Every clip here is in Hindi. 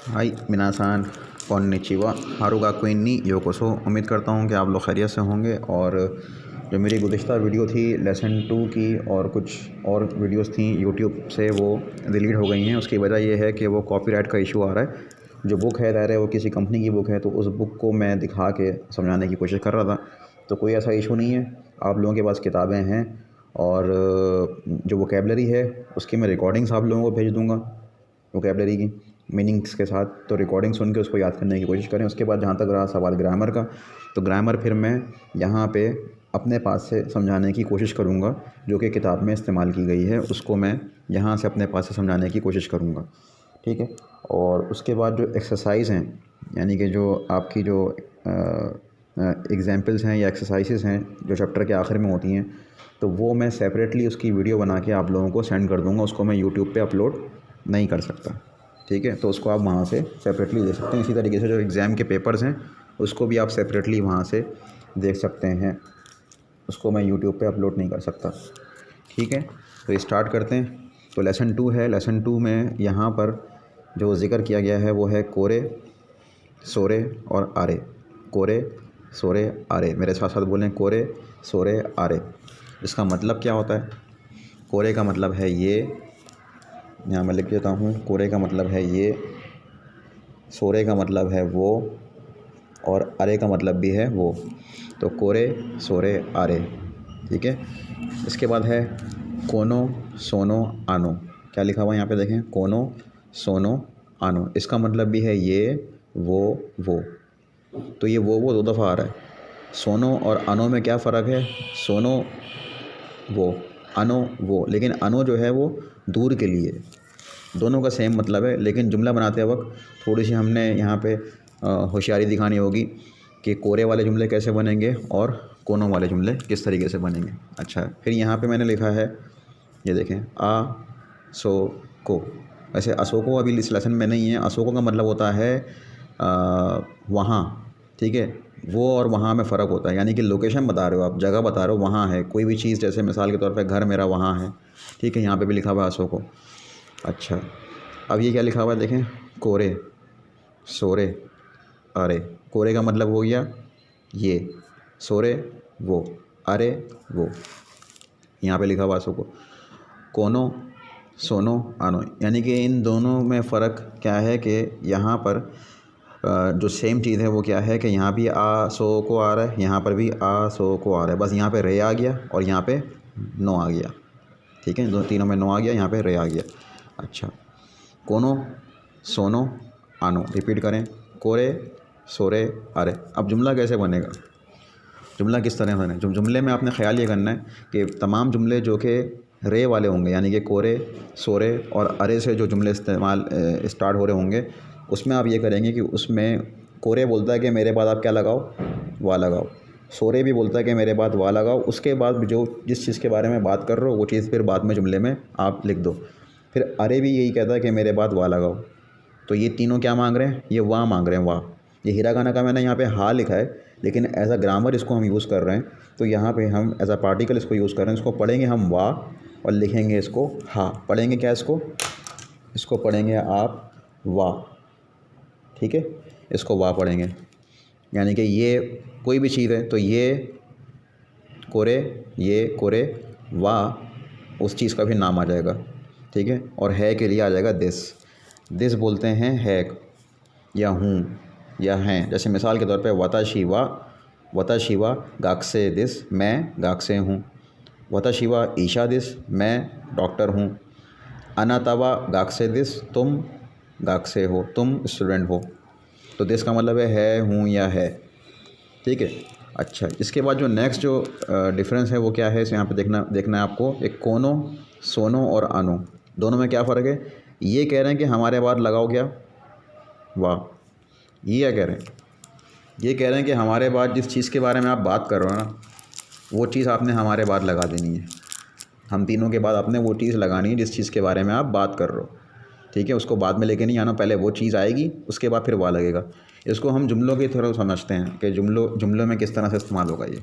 हाय मिनासान कॉन्निचिवा हारुगा क्विन्नी योकोसो। उम्मीद करता हूँ कि आप लोग खैरियत से होंगे। और जो मेरी गुज़िश्ता वीडियो थी लेसन 2 की और कुछ और वीडियोस थी यूट्यूब से वो डिलीट हो गई हैं। उसकी वजह ये है कि वो कॉपीराइट का इशू आ रहा है। जो बुक है ज़ाहिर है वो किसी कंपनी की बुक है, तो उस बुक को मैं दिखा के समझाने की कोशिश कर रहा था। तो कोई ऐसा इशू नहीं है, आप लोगों के पास किताबें हैं और जो वोकेबलरी है उसकी मैं रिकॉर्डिंग्स आप लोगों को भेज दूँगा, वोकेबलरी की मीनिंग्स के साथ। तो रिकॉर्डिंग सुन के उसको याद करने की कोशिश करें। उसके बाद जहाँ तक रहा सवाल ग्रामर का, तो ग्रामर फिर मैं यहाँ पे अपने पास से समझाने की कोशिश करूँगा। जो कि किताब में इस्तेमाल की गई है उसको मैं यहाँ से अपने पास से समझाने की कोशिश करूँगा, ठीक है। और उसके बाद जो एक्सरसाइज़ हैं, यानी कि जो आपकी जो एग्ज़ाम्पल्स हैं या एक्सरसाइज़ हैं जो चैप्टर के आखिर में होती हैं, तो वो मैं सेपरेटली उसकी वीडियो बना के आप लोगों को सेंड कर दूँगा। उसको मैं यूट्यूब पे अपलोड नहीं कर सकता, ठीक है। तो उसको आप वहाँ से सेपरेटली देख सकते हैं। इसी तरीके से जो एग्ज़ाम के पेपर्स हैं उसको भी आप सेपरेटली वहाँ से देख सकते हैं। उसको मैं यूट्यूब पे अपलोड नहीं कर सकता, ठीक है। तो स्टार्ट करते हैं। तो लेसन 2 है। लेसन 2 में यहाँ पर जो ज़िक्र किया गया है वो है कोरे, सोरे और आरे। कोरे, सोरे, आरे। मेरे साथ साथ बोलें, कोरे, सोरे, आरे। इसका मतलब क्या होता है? कोरे का मतलब है ये, यहाँ मैं लिख देता हूँ। कोरे का मतलब है ये, सोरे का मतलब है वो, और आरे का मतलब भी है वो। तो कोरे, सोरे, आरे, ठीक है। इसके बाद है कोनो, सोनो, आनो। क्या लिखा हुआ है यहाँ पे देखें, कोनो, सोनो, आनो। इसका मतलब भी है ये, वो। तो ये वो दो दफ़ा आ रहा है। सोनो और अनो में क्या फ़र्क है? सोनो वो, अनो वो। लेकिन अनो जो है वो दूर के लिए, दोनों का सेम मतलब है। लेकिन जुमला बनाते वक्त थोड़ी सी हमने यहाँ पे होशियारी दिखानी होगी कि कोरे वाले जुमले कैसे बनेंगे और कोनों वाले जुमले किस तरीके से बनेंगे। अच्छा, फिर यहाँ पे मैंने लिखा है, ये देखें, आ सो को। वैसे असोको अभी इस लेसन में नहीं है। असोको का मतलब होता है वहाँ, ठीक है। वो और वहाँ में फ़र्क होता है, यानी कि लोकेशन बता रहे हो आप, जगह बता रहे हो, वहाँ है कोई भी चीज़। जैसे मिसाल के तौर पे घर मेरा वहाँ है, ठीक है। यहाँ पे भी लिखा हुआ है असोको। अच्छा, अब ये क्या लिखा हुआ है देखें, कोरे, सोरे, अरे। कोरे का मतलब हो गया ये, सोरे वो, अरे वो। यहाँ पे लिखा हुआ असोको। कोनो, सोनो, आनो। यानी कि इन दोनों में फ़र्क क्या है कि यहाँ पर जो सेम चीज़ है वो क्या है कि यहाँ भी आ सो को आ रहा है, यहाँ पर भी आ सो को आ रहा है। बस यहाँ पे रे आ गया और यहाँ पे नो आ गया, ठीक है। तीनों में नो आ गया, यहाँ पे रे आ गया। अच्छा, कोनो, सोनो, आनो। रिपीट करें, कोरे, सोरे, आरे। अब जुमला कैसे बनेगा? जुमला किस तरह बने? जुमले में आपने ख्याल ये करना है कि तमाम जुमले जो कि रे वाले होंगे, यानी कि कोरे, सोरे और अरे से जो जुमले इस्तेमाल स्टार्ट हो रहे होंगे, उसमें आप ये करेंगे कि उसमें कोरे बोलता है कि मेरे बाद आप क्या लगाओ, वा लगाओ। सोरे भी बोलता है कि मेरे बाद वा लगाओ। उसके बाद जो जिस चीज़ के बारे में बात कर रहे हो वो चीज़ फिर बाद में जुमले में आप लिख दो। फिर अरे भी यही कहता है कि मेरे बाद वा लगाओ। तो ये तीनों क्या मांग रहे हैं? ये वाह मांग रहे हैं, वाह। ये हिरागाना का मैंने यहाँ पे हा लिखा है, लेकिन एज अ ग्रामर इसको हम यूज़ कर रहे हैं। तो यहाँ पे हम एज अ पार्टिकल इसको यूज़ कर रहे हैं। इसको पढ़ेंगे हम वाह और लिखेंगे इसको हा। पढ़ेंगे क्या इसको पढ़ेंगे आप वाह, ठीक है। इसको वाह पढ़ेंगे, यानी कि ये कोई भी चीज़ है तो ये कोरे वाह उस चीज़ का भी नाम आ जाएगा, ठीक है। और है के लिए आ जाएगा दिस बोलते हैं है या हूँ या हैं। जैसे मिसाल के तौर पे वता शिवा गाक्से दिस, मैं गाक्से हूँ। वता शिवा ईशा दिस, मैं डॉक्टर हूँ। अनातावा गाक्से दिस, तुम गाक्से हो, तुम स्टूडेंट हो। तो दिस का मतलब है, हूँ या है, ठीक है। अच्छा, इसके बाद जो नेक्स्ट जो डिफरेंस है वो क्या है, इसे यहाँ पे देखना है आपको। एक कोनो, सोनो और आनो, दोनों में क्या फ़र्क है? ये कह रहे हैं कि हमारे बाद लगाओ क्या, वाह। ये क्या कह रहे हैं? ये कह रहे हैं कि हमारे बाद जिस चीज़ के बारे में आप बात कर रहे हो ना, वो चीज़ आपने हमारे बाद लगा देनी है। हम तीनों के बाद आपने वो चीज़ लगानी है जिस चीज़ के बारे में आप बात कर रहे हो, ठीक है। उसको बाद में लेके नहीं आना, पहले वो चीज़ आएगी, उसके बाद फिर वाह लगेगा। इसको हम जुमलों की तरह समझते हैं कि जुमलों में किस तरह से इस्तेमाल होगा ये।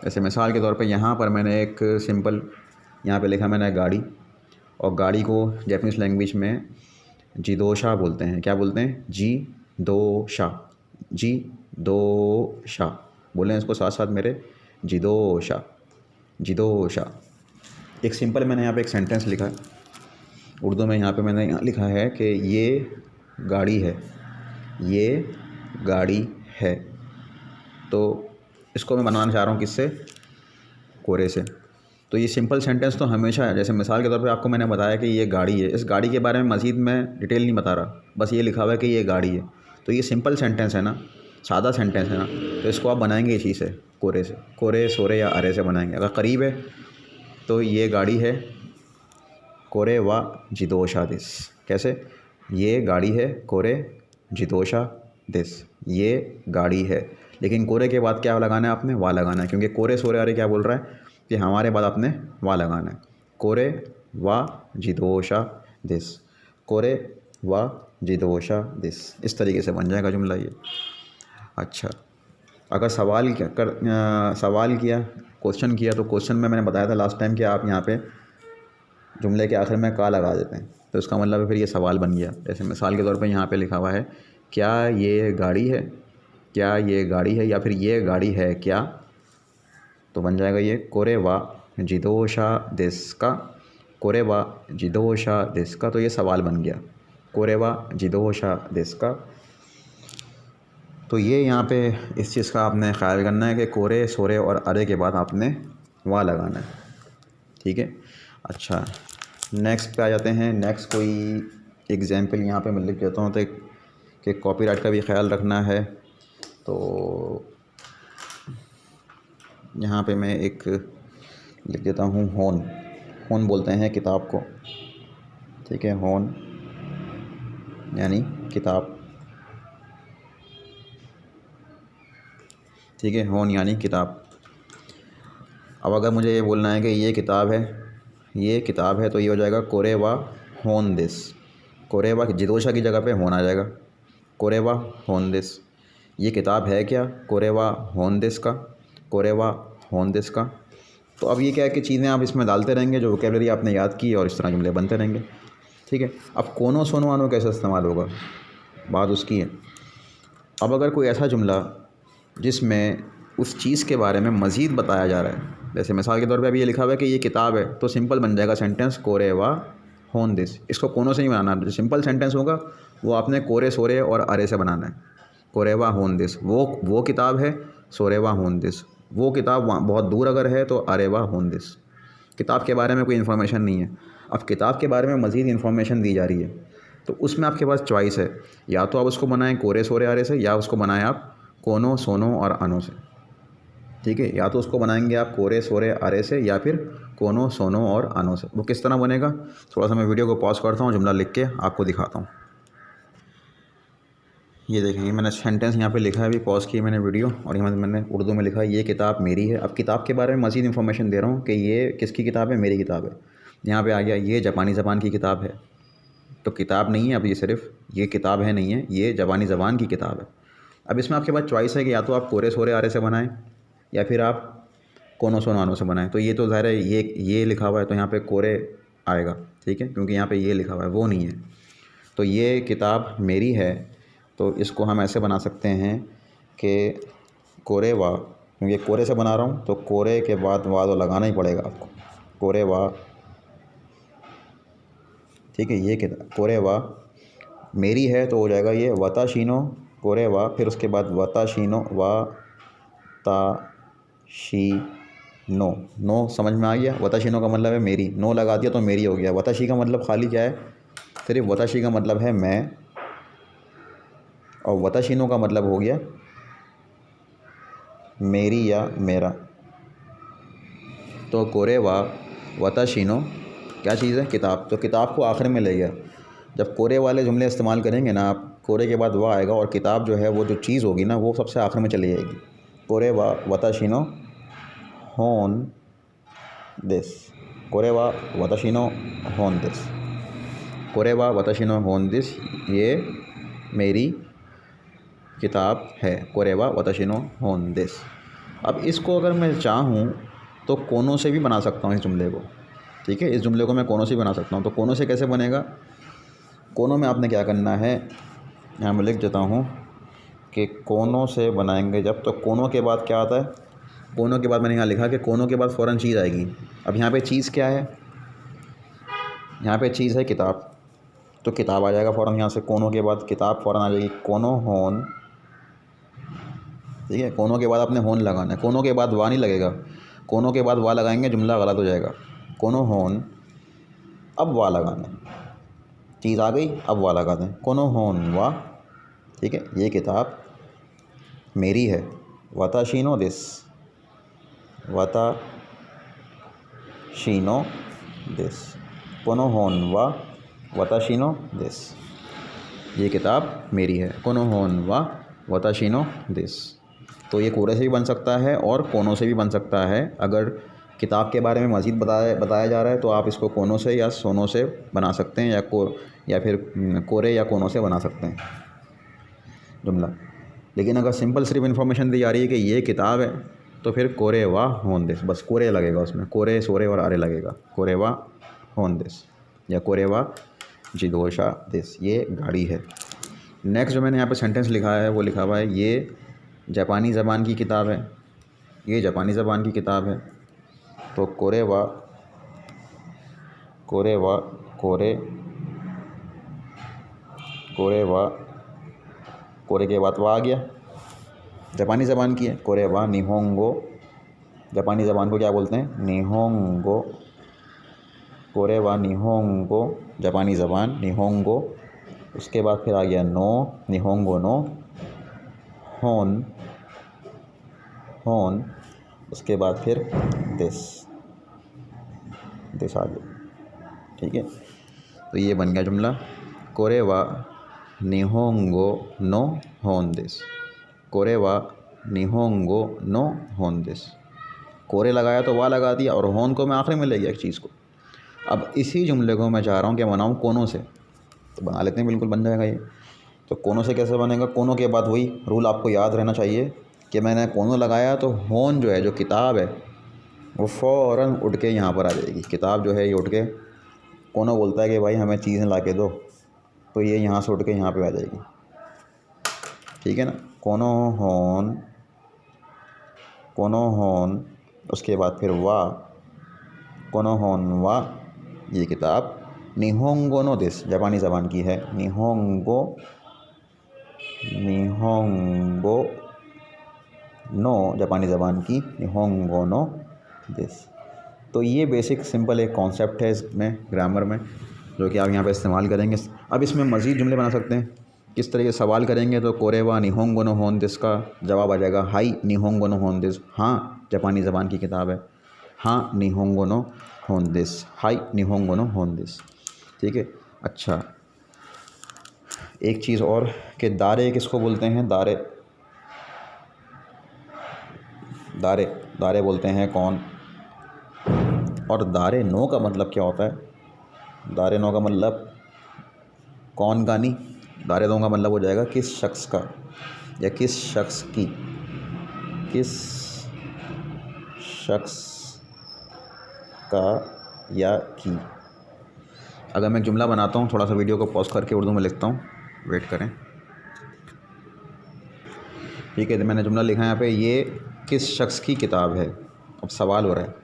जैसे मिसाल के तौर पे यहाँ पर मैंने एक सिंपल यहाँ पे लिखा मैंने गाड़ी, और गाड़ी को जैपनीज़ लैंग्वेज में जिदोशा बोलते हैं। क्या बोलते हैं? जी दो शा, जी दो शा। बोलें इसको साथ साथ मेरे, जिदोशा, जिदोशा। एक सिंपल मैंने यहाँ पे एक सेंटेंस लिखा है उर्दू में। यहाँ पे मैंने यहाँ लिखा है कि ये गाड़ी है, ये गाड़ी है। तो इसको मैं बनाना चाह रहा हूँ किससे? कोरे से। तो ये सिंपल सेंटेंस तो हमेशा है। जैसे मिसाल के तौर पे आपको मैंने बताया कि ये गाड़ी है, इस गाड़ी के बारे में मज़ीद मैं डिटेल नहीं बता रहा, बस ये लिखा हुआ है कि ये गाड़ी है। तो ये सिंपल सेंटेंस है ना, सादा सेंटेंस है ना, तो इसको आप बनाएंगे इसी से, कोरे से। कोरे, सोरे या अरे से बनाएंगे। अगर करीब है तो ये गाड़ी है, कोरे व जिदोशा दिस। कैसे? ये गाड़ी है, कोरे जिदोशा दिस। ये गाड़ी है, लेकिन कोरे के बाद क्या लगाना है आपने? वा लगाना है, क्योंकि कोरे सोरे अरे क्या बोल रहा है कि हमारे बाद आपने वा लगाना है। कोरे व जिदोशा दिस, कोरे व जिदोशा दिस। इस तरीके से बन जाएगा जुमला ये। अच्छा, अगर सवाल किया, क्वेश्चन किया, तो क्वेश्चन में मैंने बताया था लास्ट टाइम कि आप यहाँ पे जुमले के आखिर में का लगा देते हैं, तो इसका मतलब है फिर ये सवाल बन गया। जैसे मिसाल के तौर पे यहाँ पे लिखा हुआ है, क्या ये गाड़ी है? क्या ये गाड़ी है? या फिर ये गाड़ी है क्या? तो बन जाएगा ये कोरे वा जिदोशा दिस का, कोरे वा जिदोशा दिस का। तो ये सवाल बन गया, कोरे वा जिदोशा दिस का। तो ये यहाँ पे इस चीज़ का आपने ख्याल करना है कि कोरे सोरे और अरे के बाद आपने वा लगाना है। ठीक है। अच्छा, नेक्स्ट पे आ जाते हैं। नेक्स्ट कोई एग्जाम्पल यहाँ पे मैं लिख देता हूँ, तो कि कॉपीराइट का भी ख्याल रखना है। तो यहाँ पे मैं एक लिख देता हूँ, होन। होन बोलते हैं किताब को। ठीक है, होन यानी किताब। ठीक है, होन यानी किताब। अब अगर मुझे ये बोलना है कि ये किताब है, ये किताब है, तो ये हो जाएगा कोरे वा होन दिस। कोरे वा जिदोशा की जगह पे होन आ जाएगा, कोरे वा होन दिस। ये किताब है क्या? कोरे वा होन दिस का, कोरे वा होन दिस का। तो अब ये क्या है कि चीज़ें आप इसमें डालते रहेंगे, जो वोकेबलरी आपने याद की, और इस तरह जुमले बनते रहेंगे। ठीक है। अब कोनो सोनो आनो कैसे इस्तेमाल होगा, बात उसकी है। अब अगर कोई ऐसा जुमला जिसमें उस चीज़ के बारे में मज़ीद बताया जा रहा है, जैसे मिसाल के तौर पे अभी ये लिखा हुआ है कि ये किताब है, तो सिंपल बन जाएगा सेंटेंस कोरे वा होन दिस। इसको कोनो से नहीं बनाना, जो सिंपल सेंटेंस होगा वो आपने कोरे सोरे और अरे से बनाना है। कोरे वा होन दिस, वो किताब है, सोरे वा होन दिस। वो किताब वहाँ बहुत दूर अगर है तो अरे वा होन दिस। किताब के बारे में कोई इन्फॉर्मेशन नहीं है, अब किताब के बारे में मज़ीद इन्फॉर्मेशन दी जा रही है, तो उसमें आपके पास चॉइस है, या तो आप उसको बनाएं कोरे सोरे अरे से, या उसको बनाएं आप कोनो सोनो और अनो से। ठीक है, या तो उसको बनाएंगे आप कोरे सोरे अरे से, या फिर कोनो सोनो और अनो से। वो किस तरह बनेगा, थोड़ा सा मैं वीडियो को पॉज करता हूँ, जुमला लिख के आपको दिखाता हूँ। ये देखेंगे, मैंने सेंटेंस यहाँ पे लिखा है, अभी पॉज की मैंने वीडियो, और यहाँ मैंने उर्दू में लिखा है ये किताब मेरी है। अब किताब के बारे में मज़ीद इन्फॉर्मेशन दे रहा हूँ कि ये किसकी किताब है, मेरी किताब है। यहाँ पे आ गया ये जापानी ज़बान की किताब है, तो किताब नहीं है अब, ये सिर्फ ये किताब है नहीं है, ये जापानी ज़बान की किताब है। अब इसमें आपके पास चॉइस है कि या तो आप कोरे सोरे आरे से बनाएं, या फिर आप कोनो सोनो आनो से बनाएं। तो ये तो ज़ाहिर है ये लिखा हुआ है, तो यहाँ पे कोरे आएगा। ठीक है, क्योंकि यहाँ पे ये लिखा हुआ है, वो नहीं है। तो ये किताब मेरी है, तो इसको हम ऐसे बना सकते हैं कि कोरे वा, क्योंकि कोरे से बना रहा हूँ तो कोरे के बाद वा तो लगाना ही पड़ेगा आपको, कोरे वा। ठीक है, ये किताब कोरे वा मेरी है, तो हो जाएगा ये वताशीनो कोरे वा, फिर उसके बाद वताशीनो वा ता शी नो। नो समझ में आ गया, वताशीनो का मतलब है मेरी, नो लगा दिया तो मेरी हो गया। वताशी का मतलब खाली क्या है, सिर्फ वताशी का मतलब है मैं, और वताशीनो का मतलब हो गया मेरी या मेरा। तो कोरे वा वताशीनो क्या चीज़ है, किताब। तो किताब को आखिर में ले गया। जब कोरे वाले जुमले इस्तेमाल करेंगे ना आप, कोरे के बाद वाह आएगा, और किताब जो है वो जो चीज़ होगी ना, वो सबसे आखिर में चली जाएगी। कोरे वा वताशीनो होन दिस, कोरे वा वताशीनो होन दिस, कोरे वा वताशीनो होन दिस, ये मेरी किताब है, कोरे वा वताशीनो होन दिस। अब इसको अगर मैं चाहूँ तो कोनो से भी बना सकता हूँ इस जुमले को। ठीक है, इस जुमले को मैं कोनो से बना सकता हूँ। तो कोनो से कैसे बनेगा, कोनों में आपने क्या करना है, यहाँ मैं लिख देता हूँ कि कोनों से बनाएंगे जब, तो कोनों के बाद क्या आता है, कोनों के बाद मैंने यहाँ लिखा कि कोनों के बाद फ़ौरन चीज़ आएगी। अब यहाँ पे चीज़ क्या है, यहाँ पे चीज़ है किताब, तो किताब आ जाएगा फ़ौरन यहाँ से। कोनों के बाद किताब फ़ौरन आ जाएगी, कोनो होन, ठीक है। कोनों के बाद आपने होन लगाना है, कोनों के बाद वाह नहीं लगेगा, कोनों के बाद वाह लगाएंगे जुमला गलत हो जाएगा। कोनो होन, अब वाह लगाना है, चीज़ आ गई अब वाह लगा दें, कोनो होन वाह, ठीक है। ये किताब मेरी है, वाताशीनो दिस, वाताशीनो दिस, कोनो होन वाह वाताशीनो दिस, ये किताब मेरी है, कोनो होन वाह वाताशीनो दिस। तो ये कोरे से भी बन सकता है और कोनों से भी बन सकता है। अगर किताब के बारे में मज़ीद बताया जा रहा है तो आप इसको कोनों से या सोनों से बना सकते हैं, या फिर कोरे या कोनों से बना सकते हैं जुमला। लेकिन अगर सिंपल सिर्फ इन्फॉर्मेशन दी जा रही है कि ये किताब है, तो फिर कोरे वा होन दिस, बस कोरे लगेगा उसमें, कोरे सोरे और आरे लगेगा, कोरे वा होन दिस या कोरे वा जिदोशा दिस, ये गाड़ी है। नेक्स्ट जो मैंने यहाँ पे सेंटेंस लिखा है वो लिखा हुआ है ये जापानी ज़बान की किताब है, ये जापानी ज़बान की किताब है। तो कोरे वा कोरे वा कोरे के बाद वा आ गया, जापानी ज़बान की है। कोरे वा निहोंगो, जापानी ज़बान को क्या बोलते हैं, निहोंगो। कोरे वा निहोंगो, जापानी ज़बान निहोंगो। उसके बाद फिर आ गया नो, निहोंगो नो, होन, उसके बाद फिर दिस आ गया, ठीक है। तो ये बन गया जुमला, कोरे वा निहोंगो नो होन दिस, कोरे वा निहोंगो नो होन दिस। कोरे लगाया तो वाह लगा दिया और होन को मैं आखिरी में ले गया एक चीज़ को। अब इसी जुमले को मैं चाह रहा हूँ कि बनाऊँ कोनों से, तो बना लेते हैं, बिल्कुल बन जाएगा ये। तो कोनों से कैसे बनेगा, कोनों के बाद वही रूल आपको याद रहना चाहिए कि मैंने कोनों लगाया तो होन जो है, जो किताब है, वो फ़ौरन उठ के यहाँ पर आ जाएगी। किताब जो है ये उठ के, कोनों बोलता है कि भाई हमें चीज़ें ला के दो, तो ये यहाँ से उठ के यहाँ पे आ जाएगी, ठीक है ना। कोनो होन, उसके बाद फिर वाह, कोनो होन वाह, ये किताब निहोंगो नो दिस, जापानी ज़बान की है, निहोंगो नो, जापानी ज़बान की, निहोंगो नो दिस। तो ये बेसिक सिंपल एक कॉन्सेप्ट है इसमें, ग्रामर में, जो कि आप यहाँ पे इस्तेमाल करेंगे। अब इसमें मज़ीद जुमले बना सकते हैं। किस तरह के सवाल करेंगे तो कोरे वा निहोंगो नो होन दिस का जवाब आ जाएगा हाई निहोंगो नो होन दिस, हाँ जापानी ज़बान की किताब है, हाँ निहोंगो नो होन दिस, हाई निहोंगो नो होन दिस, ठीक है। अच्छा, एक चीज़ और कि दारे किसको बोलते हैं, दारे बोलते हैं कौन, और दारे नो का मतलब क्या होता है, दारे नो का मतलब कौन का नहीं, दारे नो का मतलब हो जाएगा किस शख्स का या किस शख्स की, किस शख्स का या की। अगर मैं जुमला बनाता हूँ, थोड़ा सा वीडियो को पॉज करके उर्दू में लिखता हूँ, वेट करें, ठीक है। तो मैंने जुमला लिखा है यहाँ पे, ये किस शख्स की किताब है। अब सवाल हो रहा है,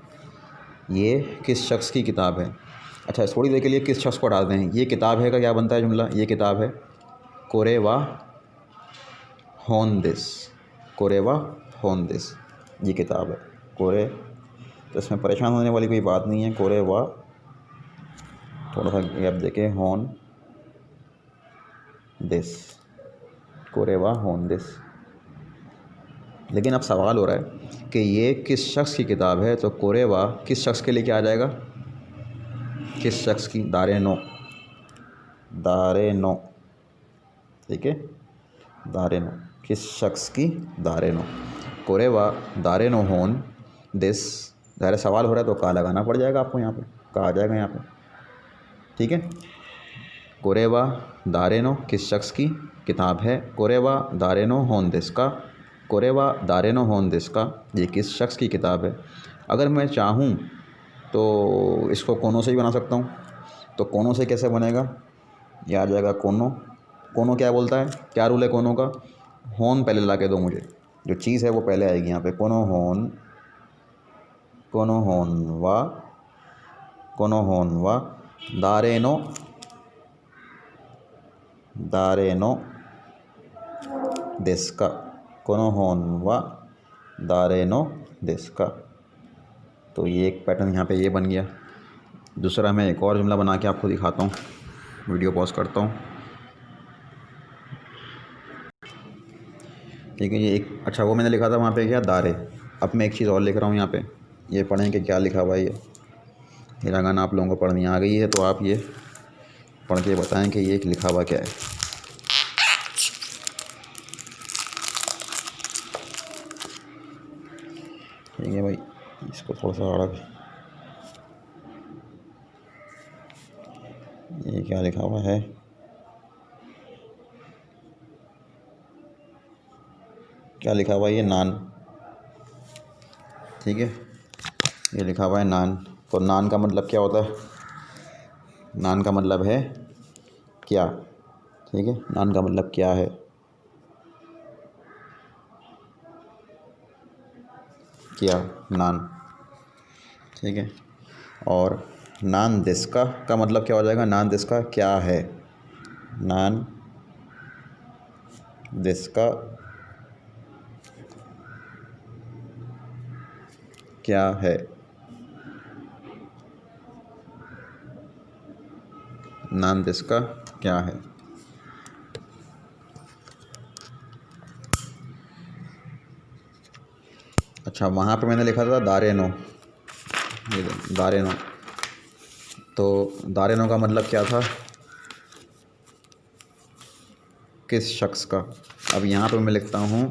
ये किस शख्स की किताब है। अच्छा, थोड़ी देर के लिए किस शख्स को हटा दें, ये किताब है का क्या बनता है जुमला, ये किताब है, कोरे वा होन दिस, कोरे वा होन दिस, ये किताब है, कोरे। तो इसमें परेशान होने वाली कोई बात नहीं है, कोरे वा, थोड़ा सा गैप देके, होन दिस, कोरे वा होन दिस। लेकिन अब सवाल हो रहा है कि ये किस शख्स की किताब है, तो कोरे वा किस शख्स के लिए क्या आ जाएगा, किस शख्स की, दारे नो, ठीक है, दारे नो, किस शख्स की, दारे नो, कोरे वा दारे नो होन दिस। ज़ाहिर सवाल हो रहा है तो का लगाना पड़ जाएगा आपको, यहाँ पे का आ जाएगा यहाँ पे, ठीक है। कोरे वा दारे नो किस शख्स की किताब है, कोरे वा दारे नो होन दिस का, कोरे वा दारे नो होन दिस का, ये किस शख्स की किताब है। अगर मैं चाहूँ तो इसको कोनों से भी बना सकता हूँ। तो कोनों से कैसे बनेगा, ये आ जाएगा कोनो। कोनो क्या बोलता है, क्या रूल है कोनो का, होन पहले ला के दो मुझे, जो चीज़ है वो पहले आएगी यहाँ पे। कोनो होन, कोनो होन वा, कोनो होन वा दारेनो, दारेनो देस्का, कोनो होन वा दारेनो देस्का। तो ये एक पैटर्न यहाँ पे ये बन गया। दूसरा मैं एक और जुमला बना के आपको दिखाता हूँ, वीडियो पॉज करता हूँ। ठीक है, ये एक अच्छा वो मैंने लिखा था वहाँ पे क्या, दारे। अब मैं एक चीज़ और लिख रहा हूँ यहाँ पे, ये पढ़ें कि क्या लिखा हुआ है। ये गाना आप लोगों को पढ़नी आ गई है तो आप ये पढ़ के बताएं कि ये लिखा हुआ क्या है। ठीक है भाई, इसको थोड़ा सा आड़ा, ये क्या लिखा हुआ है, क्या लिखा हुआ है, ये नान। ठीक है, ये लिखा हुआ है नान। तो नान का मतलब क्या होता है, नान का मतलब है क्या। ठीक है, नान का मतलब क्या है, क्या, नान। ठीक है, और नान दिस्का का मतलब क्या हो जाएगा, नान दिस्का क्या है, नान दिस्का क्या है, नान दिस्का क्या है। अच्छा, वहाँ पे मैंने लिखा था दारेनो, ये दारेनो। तो दारेनो का मतलब क्या था, किस शख्स का। अब यहाँ पे मैं लिखता हूँ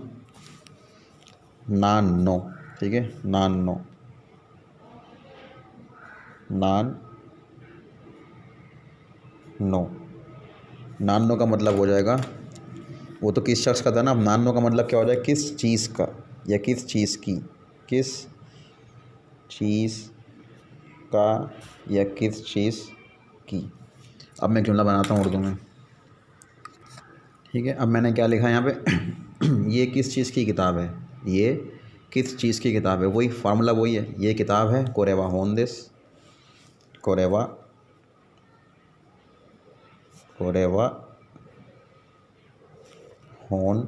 नान नो। ठीक है, नान नो, नान नो। नान नो का मतलब हो जाएगा, वो तो किस शख्स का था ना, अब नान नो का मतलब क्या हो जाएगा, किस चीज़ का या किस चीज़ की, किस चीज़ का या किस चीज़ की। अब मैं जुमला बनाता हूँ उर्दू में। ठीक है, अब मैंने क्या लिखा है यहाँ पे ये किस चीज़ की किताब है, ये किस चीज़ की किताब है, वही फार्मूला वही है, ये किताब है कोरेवा होंदिस, कोरेवा, कोरेवा होन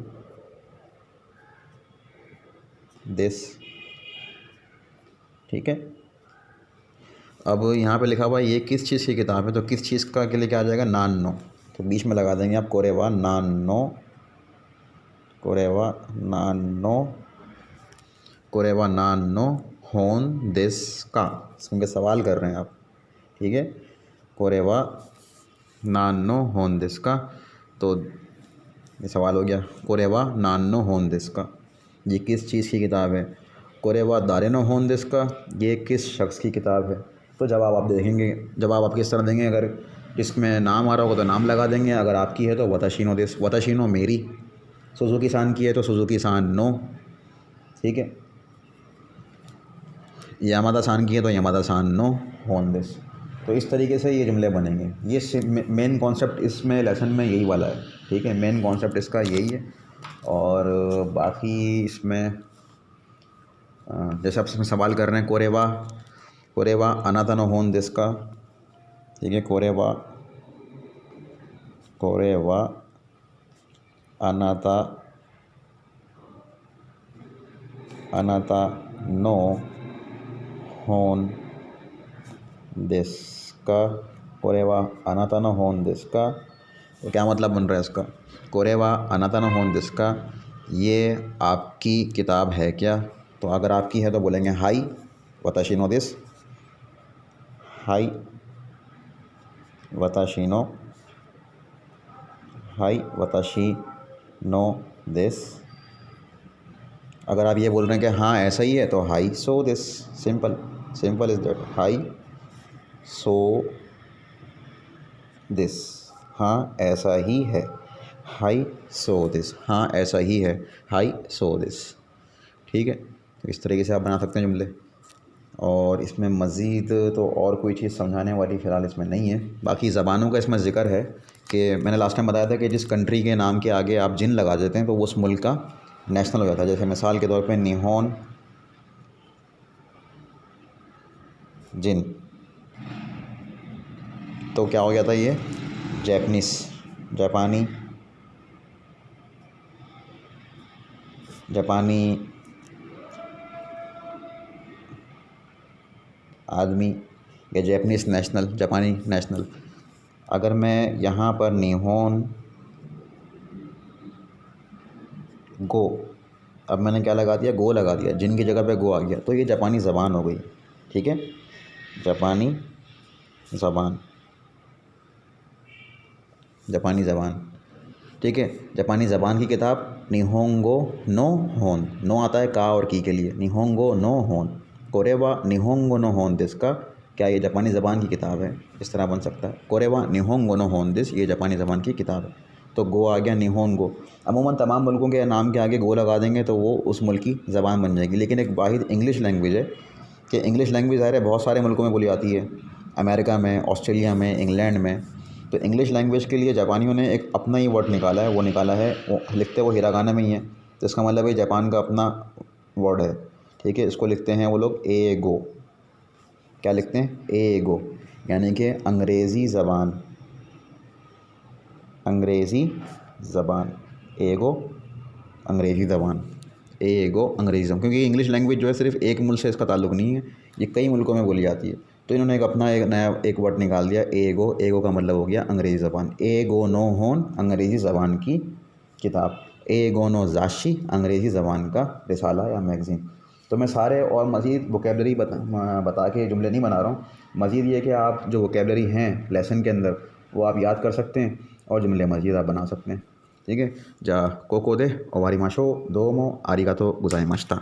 दिस। ठीक है, अब यहाँ पे लिखा हुआ है ये किस चीज़ की किताब है, तो किस चीज़ का के लिए क्या आ जाएगा, नान नो। तो बीच में लगा देंगे आप कोरेवा नान नो, कोरेवा नान नो, कोरेवा नान नो होन दिस का। क्योंकि सवाल कर रहे हैं आप। ठीक है, कोरेवा नान नो होन दिस का, तो ये सवाल हो गया। कोरेवा नान नो होन दिस का, ये किस चीज़ की किताब है। कोरेवा दारेनो होन दिस का, ये किस शख्स की किताब है। तो जवाब आप देखेंगे, जवाब आप किस तरह देंगे, अगर इसमें नाम आ रहा होगा तो नाम लगा देंगे, अगर आपकी है तो वताशिनो दिस, वताशिनो मेरी, सुजुकी सान की है तो सुजुकी सान नो। ठीक है, यामादा सान की है तो यामादा सान नो होन दिस। तो इस तरीके से ये जुमले बनेंगे। ये मेन कॉन्सेप्ट इसमें लेसन में यही वाला है। ठीक है, मेन कॉन्सेप्ट इसका यही है। और बाकी इसमें जैसे आप इसमें सवाल कर रहे हैं, कोरेवा, कोरेवा अनाता नो होन दिस का। ठीक है, कोरेवा, कोरेवा अनाता, अनाता नो होन दिस का, कोरेवा अनाता नो होन दिस का। तो क्या मतलब बन रहा है इसका, कोरेवा अनाता नो होन दिस का, ये आपकी किताब है क्या। तो अगर आपकी है तो बोलेंगे हाई वताशिनो दिस, हाई वताशिनो, हाई वताशिनो दिस। अगर आप ये बोल रहे हैं कि हाँ ऐसा ही है तो high so this, simple, simple is that, high so this, हाँ ऐसा ही है, हाई सो दिस, हाँ ऐसा ही है, हाई सो दिस। ठीक है, तो इस तरीके से आप बना सकते हैं जुमले। और इसमें मज़ीद तो और कोई चीज़ समझाने वाली फ़िलहाल इसमें नहीं है। बाकी ज़बानों का इसमें ज़िक्र है कि मैंने लास्ट टाइम बताया था कि जिस कंट्री के नाम के आगे आप जिन लगा देते हैं तो वो उस मुल्क का नेशनल हो जाता है। जैसे मिसाल के तौर पे निहोन जिन, तो क्या हो गया था ये जैपनीस, जापानी, जापानी आदमी या जैपनीस नेशनल, जापानी नेशनल। अगर मैं यहाँ पर निहोन गो, अब मैंने क्या लगा दिया, गो लगा दिया, जिन की जगह पे गो आ गया, तो ये जापानी ज़बान हो गई। ठीक है, जापानी ज़बान, जापानी ज़बान। ठीक है, जापानी ज़बान की किताब निहोंगो नो होन, नो आता है का और की के लिए, निहोंगो नो होन, कोरेवा निहोंगो नो होन दिस का क्या ये जापानी ज़बान की किताब है, इस तरह बन सकता है। कोरेवा निहोंगो नो होन दिस, ये जापानी ज़बान की किताब है। तो गो आ गया, निहोंगो। अमूमन तमाम मुल्कों के नाम के आगे गो लगा देंगे तो वो उस मुल्क की ज़बान बन जाएगी। लेकिन एक वाहिद इंग्लिश लैंग्वेज है कि इंग्लिश लैंग्वेज ज़ाहिर है बहुत सारे मुल्कों में बोली जाती है, अमेरिका में, ऑस्ट्रेलिया में, इंग्लैंड में। तो इंग्लिश लैंग्वेज के लिए जापानियों ने एक अपना ही वर्ड निकाला है, वो निकाला है, वो लिखते वो हिरागाना में ही है, तो इसका मतलब है जापान का अपना वर्ड है। ठीक है, इसको लिखते हैं वो लोग एगो। क्या लिखते हैं, एगो, यानी कि अंग्रेज़ी ज़बान, अंग्रेज़ी ज़बान, एगो अंग्रेज़ी ज़बान, एगो अंग्रेज़ी ज़बान। क्योंकि इंग्लिश लैंग्वेज जो है सिर्फ एक मुल्क से इसका ताल्लुक़ नहीं है, ये कई मुल्कों में बोली जाती है। तो इन्होंने एक अपना एक नया एक वर्ड निकाल दिया, एगो। एगो का मतलब हो गया अंग्रेज़ी ज़बान। एगो नो होन, अंग्रेज़ी ज़बान की किताब। एगो नो ज़ाशी, अंग्रेज़ी ज़बान का रिसाला या मैगज़ीन। तो मैं सारे और मज़ीद वोकेबलरी बता के जुमले नहीं बना रहा हूँ। मज़ीद ये कि आप जो वोकेबलरी हैं लेसन के अंदर वो आप याद कर सकते हैं और जुमले मज़ीद आप बना सकते हैं। ठीक है, जा कोको दे ओवारी माशो दोमो आरिगातो गुजाइमाशिता।